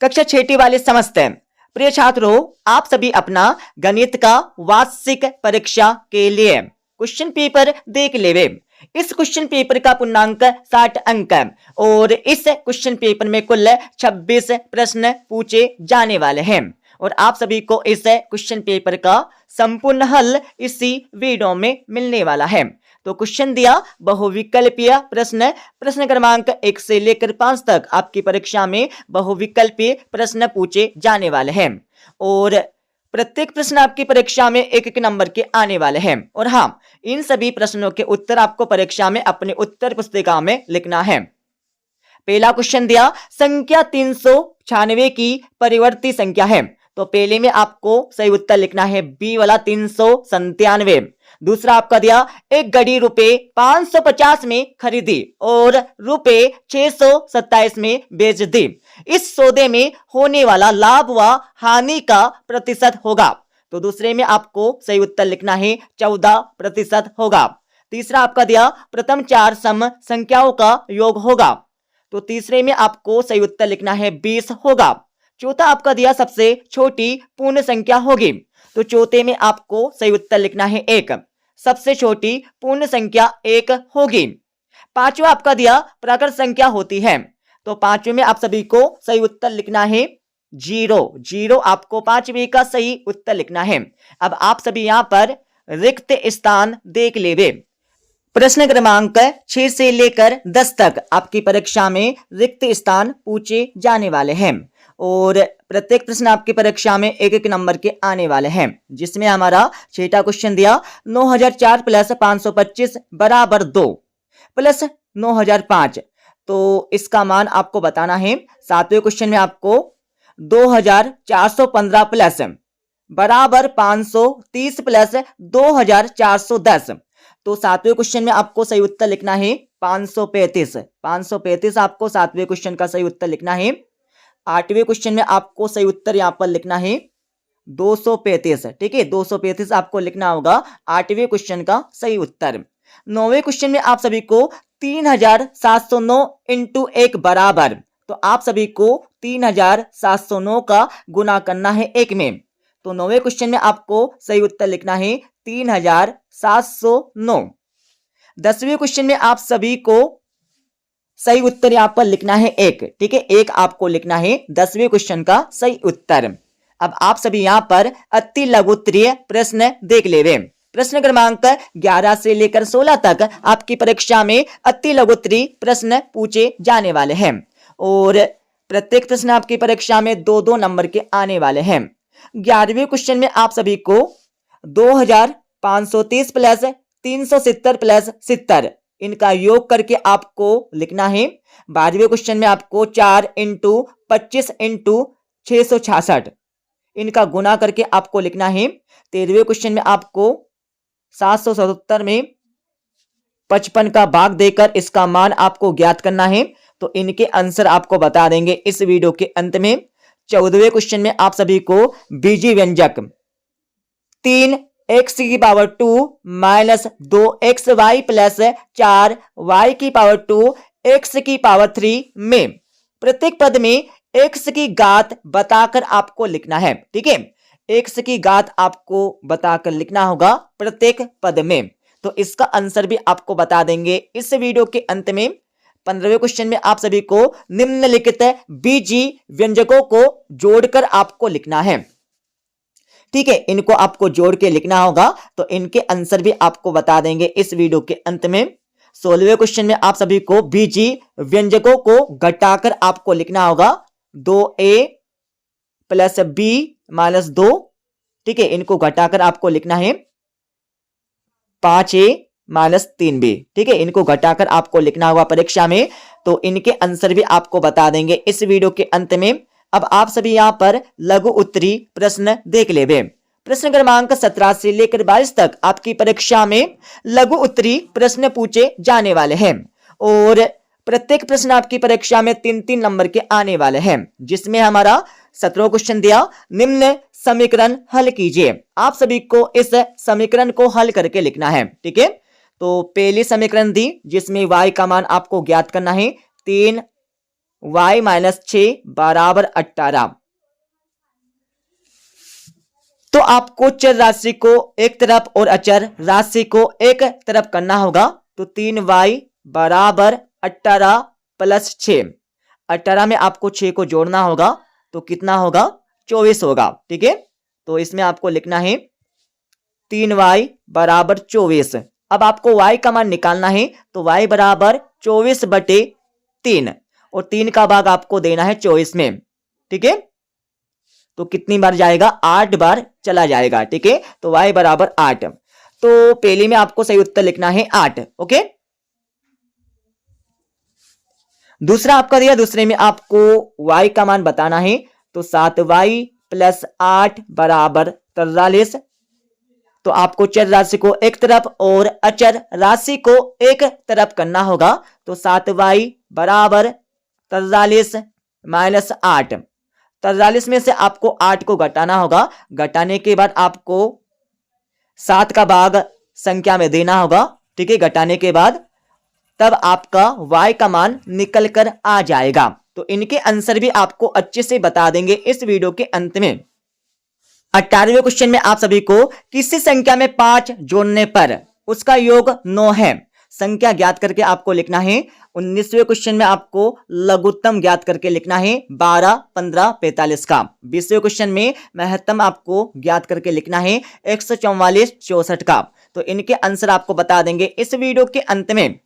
कक्षा छठी वाले समझते हैं। प्रिय छात्रों, आप सभी अपना गणित का वार्षिक परीक्षा के लिए क्वेश्चन पेपर देख लेवे। इस क्वेश्चन पेपर का पूर्णांक 60 अंक है और इस क्वेश्चन पेपर में कुल 26 प्रश्न पूछे जाने वाले हैं और आप सभी को इस क्वेश्चन पेपर का संपूर्ण हल इसी वीडियो में मिलने वाला है। तो क्वेश्चन दिया बहुविकल्पीय प्रश्न, प्रश्न क्रमांक 1 से लेकर 5 तक आपकी परीक्षा में बहुविकल्पीय प्रश्न पूछे जाने वाले हैं और प्रत्येक प्रश्न आपकी परीक्षा में एक एक नंबर के आने वाले हैं। और हाँ, इन सभी प्रश्नों के उत्तर आपको परीक्षा में अपने उत्तर पुस्तिका में लिखना है। पहला क्वेश्चन दिया संख्या 396 की परिवर्ती संख्या है, तो पहले में आपको सही उत्तर लिखना है बी वाला 397। दूसरा आपका दिया एक घड़ी रुपए 550 में खरीदी और रुपए 627 में बेच दी, इस सौदे में होने वाला लाभ व हानि का प्रतिशत होगा, तो दूसरे में आपको सही उत्तर लिखना है 14% होगा। तीसरा आपका दिया प्रथम 4 सम संख्याओं का योग होगा, तो तीसरे में आपको सही उत्तर लिखना है 20 होगा। चौथा आपका दिया सबसे छोटी पूर्ण संख्या होगी, तो चौथे में आपको सही उत्तर लिखना है 1, सबसे छोटी पूर्ण संख्या 1 होगी। पांचवा आपका दिया प्राकृत संख्या होती है, तो पांचवे में आप सभी को सही उत्तर लिखना है 0 आपको पांचवे का सही उत्तर लिखना है। अब आप सभी यहां पर रिक्त स्थान देख लेवे। प्रश्न क्रमांक 6 से लेकर 10 तक आपकी परीक्षा में रिक्त स्थान पूछे जाने वाले हैं और प्रत्येक प्रश्न आपकी परीक्षा में एक एक नंबर के आने वाले हैं, जिसमें हमारा छठा क्वेश्चन दिया 9004 प्लस 525 बराबर 2 प्लस 9005, तो इसका मान आपको बताना है। सातवें क्वेश्चन में आपको 2415 प्लस बराबर 530 प्लस 2410, तो सातवें क्वेश्चन में आपको सही उत्तर लिखना है 535 आपको सातवें क्वेश्चन का सही उत्तर लिखना है। आठवें क्वेश्चन में आपको सही उत्तर यहां पर लिखना है 235, ठीक है, 235 आपको लिखना होगा आठवें क्वेश्चन का सही उत्तर। नौवें क्वेश्चन में आप सभी को 3709 इंटू 1 बराबर, तो आप सभी को 3709 का गुना करना है 1 में, तो नौवें क्वेश्चन में आपको सही उत्तर लिखना है 3709। 10वें क्वेश्चन में आप सभी को सही उत्तर यहां पर लिखना है 1, ठीक है, 1 आपको लिखना है 10वें क्वेश्चन का सही उत्तर। अब आप सभी यहां पर अति लघुत्तरीय प्रश्न देख लेवे। प्रश्न क्रमांक 11 से लेकर 16 तक आपकी परीक्षा में अति लघुत्तरीय प्रश्न पूछे जाने वाले हैं और प्रत्येक प्रश्न आपकी परीक्षा में 2-2 नंबर के आने वाले हैं। 11वें क्वेश्चन में आप सभी को 2530 प्लस 370 प्लस 70 इनका योग करके आपको लिखना है। 12वें क्वेश्चन में आपको 4 इंटू 25 इंटू 666 इनका गुना करके आपको लिखना है। 13वें क्वेश्चन में आपको 777 में 55 का भाग देकर इसका मान आपको ज्ञात करना है, तो इनके आंसर आपको बता देंगे इस वीडियो के अंत में। 14वें क्वेश्चन में आप सभी को बीजी व्यंजक 3x की power 2 minus 2xy plus 4y की पावर 2 x की पावर 3 में प्रत्येक पद में x की घात बताकर आपको लिखना है, ठीक है, x की घात आपको बताकर लिखना होगा प्रत्येक पद में, तो इसका आंसर भी आपको बता देंगे इस वीडियो के अंत में। 15वें क्वेश्चन में आप सभी को निम्नलिखित बीजी व्यंजकों को जोड़कर आपको लिखना है, ठीक है, इनको आपको जोड़ के लिखना होगा, तो इनके आंसर भी आपको बता देंगे इस वीडियो के अंत में। 16वें क्वेश्चन में आप सभी को बीजी व्यंजकों को घटाकर आपको लिखना होगा 2a प्लस b माइनस 2, ठीक है, इनको घटाकर आपको लिखना है 5a माइनस 3b, ठीक है, इनको घटाकर आपको लिखना होगा परीक्षा में, तो इनके आंसर भी आपको बता देंगे इस वीडियो के अंत में। अब आप सभी यहां पर लघु उत्तरी प्रश्न देख लेवे। प्रश्न क्रमांक 17 से लेकर 22 तक आपकी परीक्षा में लघु उत्तरी प्रश्न पूछे जाने वाले हैं और प्रत्येक प्रश्न आपकी परीक्षा में 3-3 नंबर के आने वाले हैं, जिसमें हमारा 17वां क्वेश्चन दिया निम्न समीकरण हल कीजिए। आप सभी को इस समीकरण को हल करके लिखना है, ठीक है, तो पहली समीकरण दी जिसमें y का मान आपको ज्ञात करना है 3 y माइनस 6 बराबर 18। तो आपको चर राशि को एक तरफ और अचर राशि को एक तरफ करना होगा। तो 3y बराबर 18 प्लस 6, 18 में आपको 6 को जोड़ना होगा तो कितना होगा, 24 होगा। ठीक है, तो इसमें आपको लिखना है 3y बराबर 24। अब आपको y का मान निकालना है तो y बराबर 24/3 और 3 का भाग आपको देना है 24 में। ठीक है, तो कितनी बार जाएगा, 8 बार चला जाएगा। ठीक है, तो y बराबर 8। तो पहले में आपको सही उत्तर लिखना है 8। ओके, दूसरा आपका दिया, दूसरे में आपको y का मान बताना है। तो 7y प्लस 8 बराबर 43। तो आपको चर राशि को एक तरफ और अचर राशि को एक तरफ करना होगा। तो 7y बराबर 43 माइनस 8, 43 में से आपको 8 को घटाना होगा। घटाने के बाद आपको 7 का भाग संख्या में देना होगा। ठीक है, घटाने के बाद तब आपका y का मान निकल कर आ जाएगा। तो इनके आंसर भी आपको अच्छे से बता देंगे इस वीडियो के अंत में। 18वें क्वेश्चन में आप सभी को किसी संख्या में 5 जोड़ने पर उसका योग 9 है, संख्या ज्ञात करके आपको लिखना है। 19वें क्वेश्चन में आपको लघुत्तम ज्ञात करके लिखना है 12, 15, 45 का। 20वें क्वेश्चन में महत्तम आपको ज्ञात करके लिखना है 144, 64 का। तो इनके आंसर आपको बता देंगे इस वीडियो के अंत में।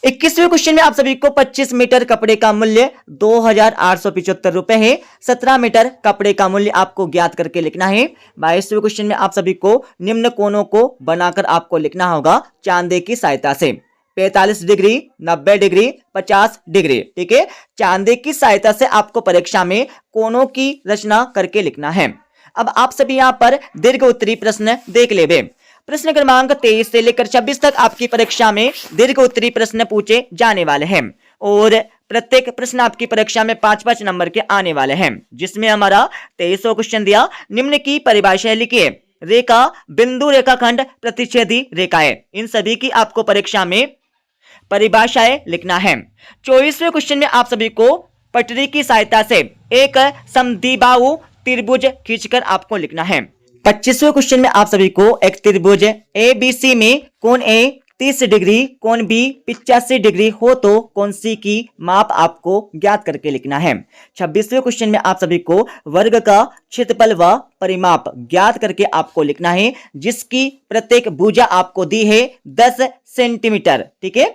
21वें क्वेश्चन में आप सभी को 25 मीटर कपड़े का मूल्य 2875 रुपए है। 17 मीटर कपड़े का मूल्य आपको ज्ञात करके लिखना है। 22वें क्वेश्चन में आप सभी को निम्न कोणों को बनाकर आपको लिखना होगा चांदे की सहायता से। 45 डिग्री, 90 डिग्री, 50 डिग्री। ठीक है, चांदे की सहायता से आपको परीक्षा में कोणों की रचना करके लिखना है। अब आप सभी यहां पर दीर्घ उत्तरी प्रश्न देख लेंगे। प्रश्न क्रमांक 23 से लेकर 26 तक आपकी परीक्षा में दीर्घ उत्तरी प्रश्न पूछे जाने वाले हैं और प्रत्येक प्रश्न आपकी परीक्षा में 5-5 नंबर के आने वाले हैं, जिसमें हमारा 23वां क्वेश्चन दिया, निम्न की परिभाषाएं लिखिए। रेखा, बिंदु, रेखाखंड, प्रतिच्छेदी रेखाएं, इन सभी की आपको परीक्षा में परिभाषाएं लिखना है। 24वें क्वेश्चन में आप सभी को पटरी की सहायता से एक समद्विबाहु त्रिभुज खींचकर आपको लिखना है। 25वें क्वेश्चन में आप सभी को एक त्रिभुज ABC में कोण A 30 डिग्री, कोण B 85 डिग्री हो तो कोण C की माप आपको ज्ञात करके लिखना है। 26वें क्वेश्चन में आप सभी को वर्ग का क्षेत्रफल व परिमाप ज्ञात करके आपको लिखना है, जिसकी प्रत्येक भुजा आपको दी है 10 सेंटीमीटर। ठीक है,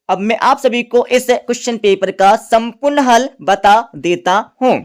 अब मैं आप सभी को इस क्वेश्चन पेपर का संपूर्ण हल बता देता हूं।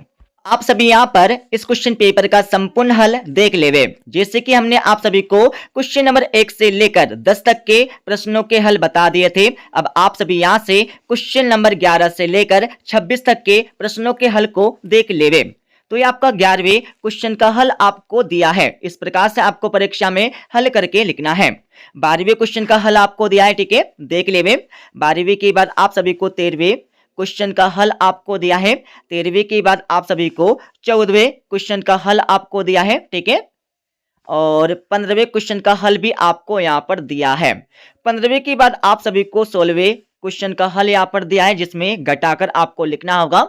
आप सभी यहां पर इस क्वेश्चन पेपर का संपूर्ण हल देख लेवे। जैसे कि हमने आप सभी को क्वेश्चन नंबर 1 से लेकर 10 तक के प्रश्नों के हल बता दिए थे। अब आप सभी यहां से क्वेश्चन नंबर 11 से लेकर 26 तक के प्रश्नों के हल को देख लेवे। तो ये आपका 11वें क्वेश्चन का हल आपको दिया है। इस प्रकार से आपको परीक्षा में हल करके लिखना है। 12वें क्वेश्चन का हल आपको दिया है। ठीक है, देख लेवे। 12वीं के बाद आप सभी को 13वें क्वेश्चन का हल आपको दिया है। 13वीं के बाद आप सभी को 14वें क्वेश्चन का हल आपको दिया है। ठीक है, और 15वें क्वेश्चन का हल भी आपको यहां पर दिया है। 15वें के बाद आप सभी को 16वें क्वेश्चन का हल यहां पर दिया है, जिसमें घटाकर आपको लिखना होगा।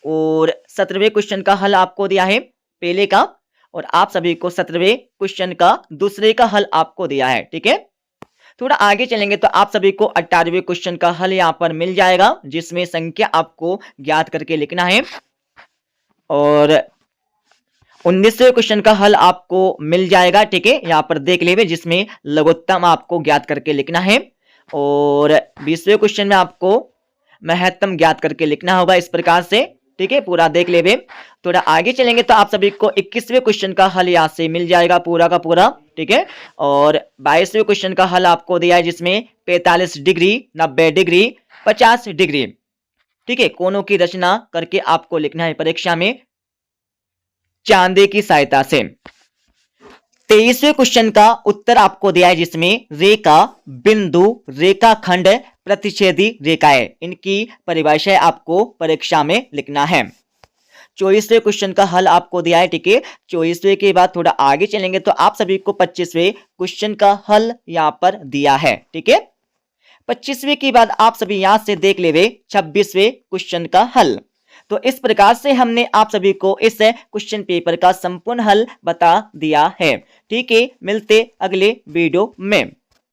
और 17वें क्वेश्चन का हल आपको दिया है पहले का, और आप सभी को 17वें क्वेश्चन का दूसरे का हल आपको दिया है। ठीक है, थोड़ा आगे चलेंगे तो आप सभी को 18वें क्वेश्चन का हल यहां पर मिल जाएगा, जिसमें संख्या आपको ज्ञात करके लिखना है। और 19वें क्वेश्चन का हल आपको मिल जाएगा। ठीक है, यहां पर देख लेंगे, जिसमें लघुत्तम आपको ज्ञात करके लिखना है। और 20वें क्वेश्चन में आपको महत्तम ज्ञात करके लिखना होगा इस प्रकार से। ठीक है, पूरा देख लेवे। थोड़ा आगे चलेंगे तो आप सभी को 21वें क्वेश्चन का हल यहां से मिल जाएगा पूरा का पूरा। ठीक है, और 22वें क्वेश्चन का हल आपको दिया है, जिसमें 45 डिग्री, 90 डिग्री, 50 डिग्री। ठीक है, कोणों की रचना करके आपको लिखना है परीक्षा में चांदे की सहायता से। 23वें क्वेश्चन का उत्तर आपको दिया है, जिसमें रेखा, बिंदु, रेखाखंड, प्रतिच्छेदी रेखाएं, इनकी परिभाषाएं आपको परीक्षा में लिखना है। 24वें क्वेश्चन का हल आपको दिया है। ठीक है, 24वें के बाद थोड़ा आगे चलेंगे तो आप सभी को 25वें क्वेश्चन का हल यहां पर दिया है। ठीक है, 25वीं के बाद आप सभी यहां से देख लेवे 26वें क्वेश्चन का हल। तो इस प्रकार से हमने आप सभी को इस क्वेश्चन पेपर का संपूर्ण हल बता दिया है। ठीक है, मिलते अगले वीडियो में।